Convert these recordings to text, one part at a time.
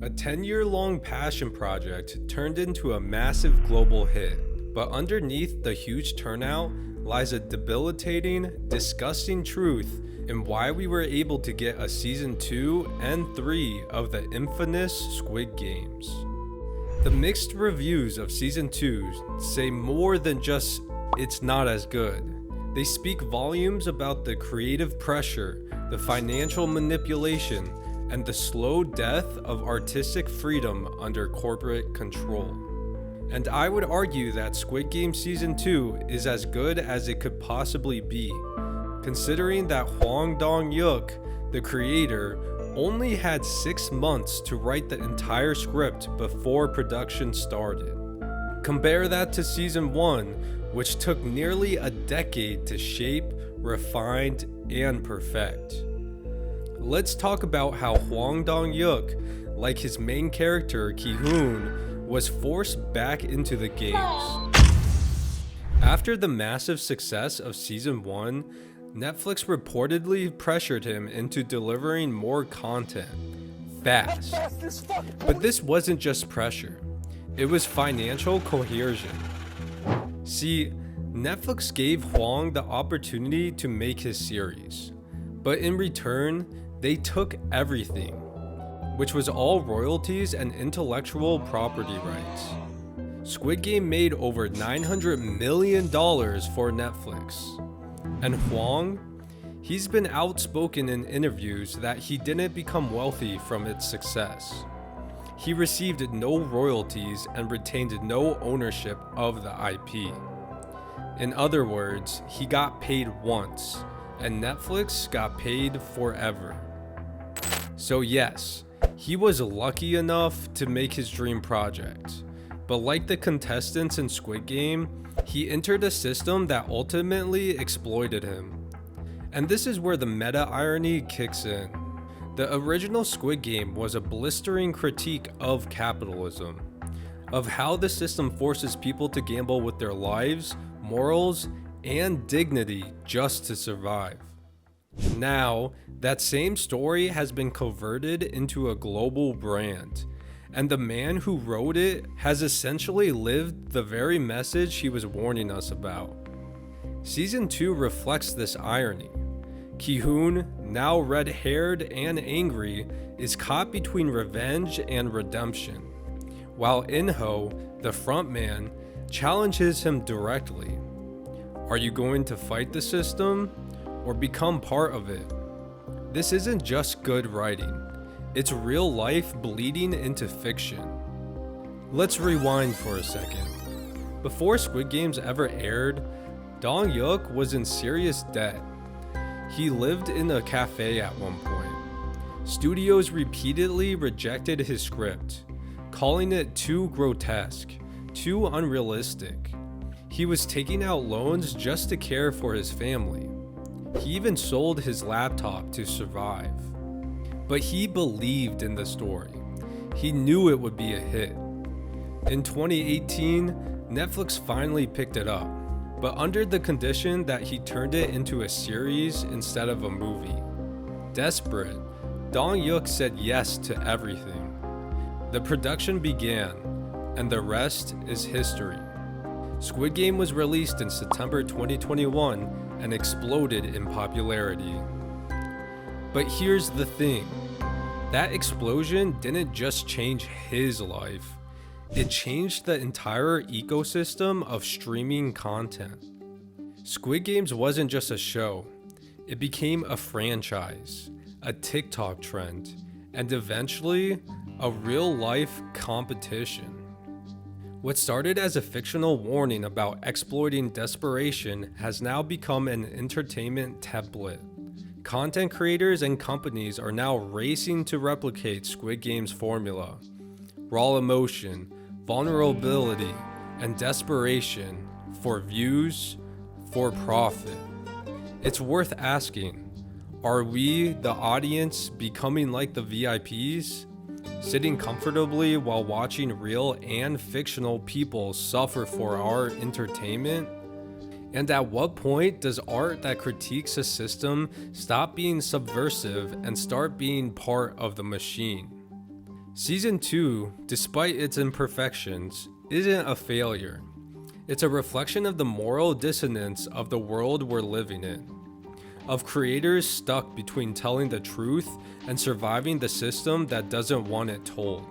A 10-year-long passion project turned into a massive global hit, but underneath the huge turnout lies a debilitating, disgusting truth in why we were able to get a season 2 and 3 of the infamous Squid Games. The mixed reviews of season 2 say more than just it's not as good. They speak volumes about the creative pressure, the financial manipulation, and the slow death of artistic freedom under corporate control. And I would argue that Squid Game Season 2 is as good as it could possibly be, considering that Hwang Dong-hyuk, the creator, only had 6 months to write the entire script before production started. Compare that to Season 1, which took nearly a decade to shape, refine, and perfect. Let's talk about how Hwang Dong-hyuk, like his main character Ki-hoon, was forced back into the games. After the massive success of Season 1, Netflix reportedly pressured him into delivering more content, fast. But this wasn't just pressure, it was financial coercion. See, Netflix gave Hwang the opportunity to make his series, but in return, they took everything, which was all royalties and intellectual property rights. Squid Game made over $900 million for Netflix. And Hwang, he's been outspoken in interviews that he didn't become wealthy from its success. He received no royalties and retained no ownership of the IP. In other words, he got paid once, and Netflix got paid forever. So yes, he was lucky enough to make his dream project, but like the contestants in Squid Game, he entered a system that ultimately exploited him. And this is where the meta-irony kicks in. The original Squid Game was a blistering critique of capitalism, of how the system forces people to gamble with their lives, morals, and dignity just to survive. Now, that same story has been converted into a global brand, and the man who wrote it has essentially lived the very message he was warning us about. Season 2 reflects this irony. Ki-hoon, now red-haired and angry, is caught between revenge and redemption, while In-ho, the frontman, challenges him directly. Are you going to fight the system or become part of it? This isn't just good writing. It's real life bleeding into fiction. Let's rewind for a second. Before Squid Games ever aired, Dong-hyuk was in serious debt. He lived in a cafe at one point. Studios repeatedly rejected his script, calling it too grotesque, too unrealistic. He was taking out loans just to care for his family. He even sold his laptop to survive. But he believed in the story. He knew it would be a hit. In 2018, Netflix finally picked it up, but under the condition that he turned it into a series instead of a movie. Desperate, Dong-hyuk said yes to everything. The production began, and the rest is history. Squid Game was released in September 2021 and exploded in popularity. But here's the thing, that explosion didn't just change his life, it changed the entire ecosystem of streaming content. Squid Games wasn't just a show, it became a franchise, a TikTok trend, and eventually, a real-life competition. What started as a fictional warning about exploiting desperation has now become an entertainment template. Content creators and companies are now racing to replicate Squid Game's formula. Raw emotion, vulnerability, and desperation for views, for profit. It's worth asking, are we, the audience, becoming like the VIPs? Sitting comfortably while watching real and fictional people suffer for our entertainment? And at what point does art that critiques a system stop being subversive and start being part of the machine? Season 2, despite its imperfections, isn't a failure. It's a reflection of the moral dissonance of the world we're living in, of creators stuck between telling the truth and surviving the system that doesn't want it told.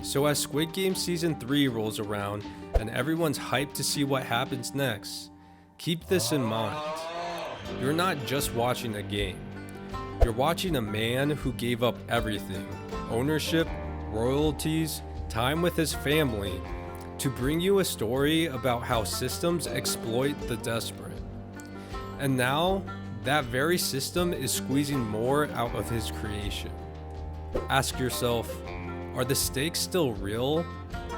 So as Squid Game Season 3 rolls around and everyone's hyped to see what happens next, keep this in mind. You're not just watching a game. You're watching a man who gave up everything, ownership, royalties, time with his family, to bring you a story about how systems exploit the desperate. And now, that very system is squeezing more out of his creation. Ask yourself, are the stakes still real,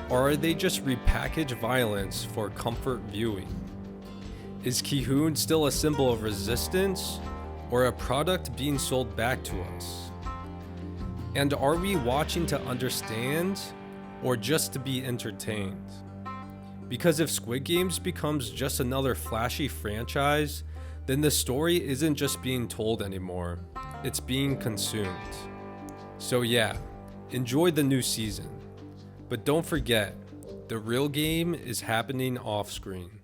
or are they just repackaged violence for comfort viewing? Is Ki-hoon still a symbol of resistance, or a product being sold back to us? And are we watching to understand, or just to be entertained? Because if Squid Games becomes just another flashy franchise, then the story isn't just being told anymore, it's being consumed. So yeah, enjoy the new season. But don't forget, the real game is happening off screen.